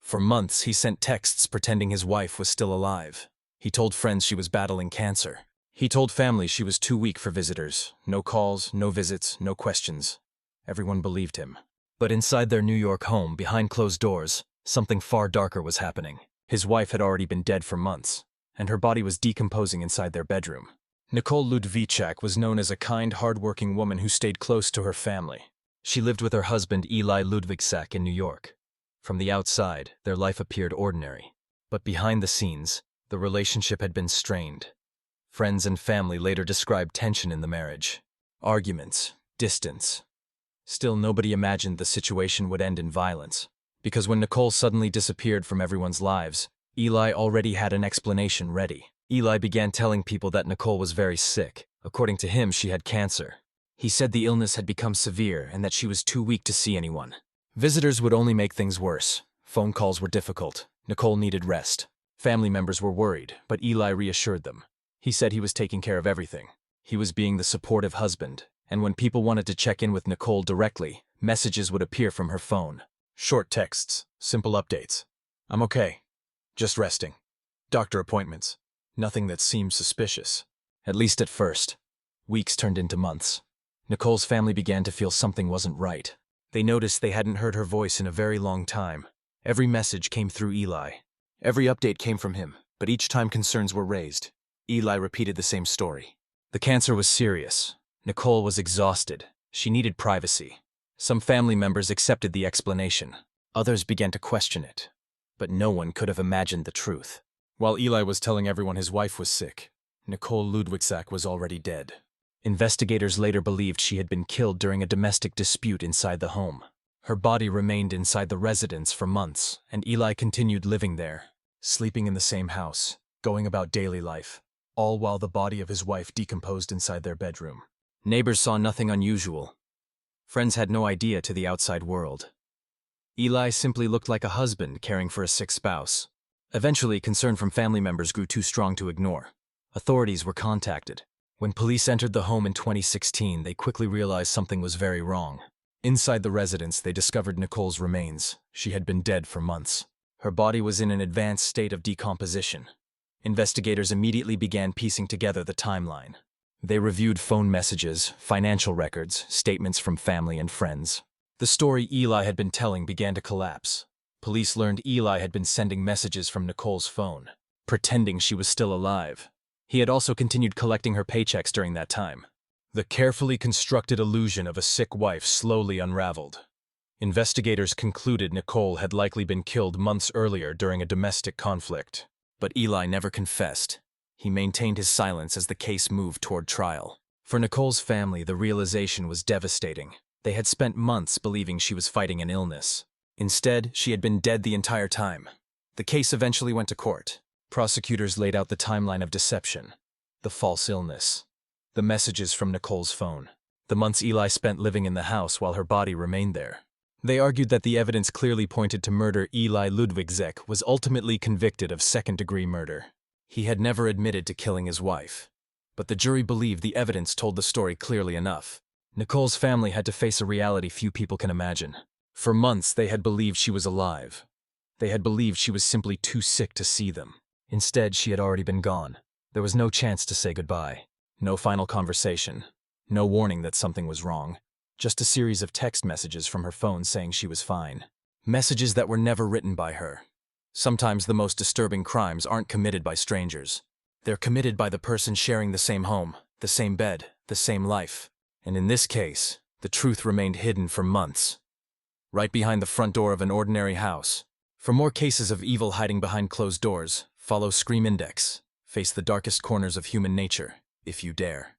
For months, he sent texts pretending his wife was still alive. He told friends she was battling cancer. He told family she was too weak for visitors. No calls, no visits, no questions. Everyone believed him. But inside their New York home, behind closed doors, something far darker was happening. His wife had already been dead for months, and her body was decomposing inside their bedroom. Nicole Ludwigczak was known as a kind, hard-working woman who stayed close to her family. She lived with her husband Eli Ludwigczak in New York. From the outside, their life appeared ordinary. But behind the scenes, the relationship had been strained. Friends and family later described tension in the marriage. Arguments, distance. Still, nobody imagined the situation would end in violence. Because when Nicole suddenly disappeared from everyone's lives, Eli already had an explanation ready. Eli began telling people that Nicole was very sick. According to him, she had cancer. He said the illness had become severe and that she was too weak to see anyone. Visitors would only make things worse. Phone calls were difficult. Nicole needed rest. Family members were worried, but Eli reassured them. He said he was taking care of everything. He was being the supportive husband, and when people wanted to check in with Nicole directly, messages would appear from her phone. Short texts, simple updates. I'm okay. Just resting. Doctor appointments. Nothing that seemed suspicious. At least at first. Weeks turned into months. Nicole's family began to feel something wasn't right. They noticed they hadn't heard her voice in a very long time. Every message came through Eli. Every update came from him, but each time concerns were raised, Eli repeated the same story. The cancer was serious. Nicole was exhausted. She needed privacy. Some family members accepted the explanation. Others began to question it. But no one could have imagined the truth. While Eli was telling everyone his wife was sick, Nicole Ludwigczak was already dead. Investigators later believed she had been killed during a domestic dispute inside the home. Her body remained inside the residence for months, and Eli continued living there, sleeping in the same house, going about daily life, all while the body of his wife decomposed inside their bedroom. Neighbors saw nothing unusual. Friends had no idea to the outside world. Eli simply looked like a husband caring for a sick spouse. Eventually, concern from family members grew too strong to ignore. Authorities were contacted. When police entered the home in 2016, they quickly realized something was very wrong. Inside the residence, they discovered Nicole's remains. She had been dead for months. Her body was in an advanced state of decomposition. Investigators immediately began piecing together the timeline. They reviewed phone messages, financial records, statements from family and friends. The story Eli had been telling began to collapse. Police learned Eli had been sending messages from Nicole's phone, pretending she was still alive. He had also continued collecting her paychecks during that time. The carefully constructed illusion of a sick wife slowly unraveled. Investigators concluded Nicole had likely been killed months earlier during a domestic conflict. But Eli never confessed. He maintained his silence as the case moved toward trial. For Nicole's family, the realization was devastating. They had spent months believing she was fighting an illness. Instead, she had been dead the entire time. The case eventually went to court. Prosecutors laid out the timeline of deception, the false illness, the messages from Nicole's phone, the months Eli spent living in the house while her body remained there. They argued that the evidence clearly pointed to murder. Eli Ludwigczak was ultimately convicted of second-degree murder. He had never admitted to killing his wife. But the jury believed the evidence told the story clearly enough. Nicole's family had to face a reality few people can imagine. For months, they had believed she was alive. They had believed she was simply too sick to see them. Instead, she had already been gone. There was no chance to say goodbye. No final conversation. No warning that something was wrong. Just a series of text messages from her phone saying she was fine. Messages that were never written by her. Sometimes the most disturbing crimes aren't committed by strangers. They're committed by the person sharing the same home, the same bed, the same life. And in this case, the truth remained hidden for months. Right behind the front door of an ordinary house. For more cases of evil hiding behind closed doors, follow Scream Index. Face the darkest corners of human nature, if you dare.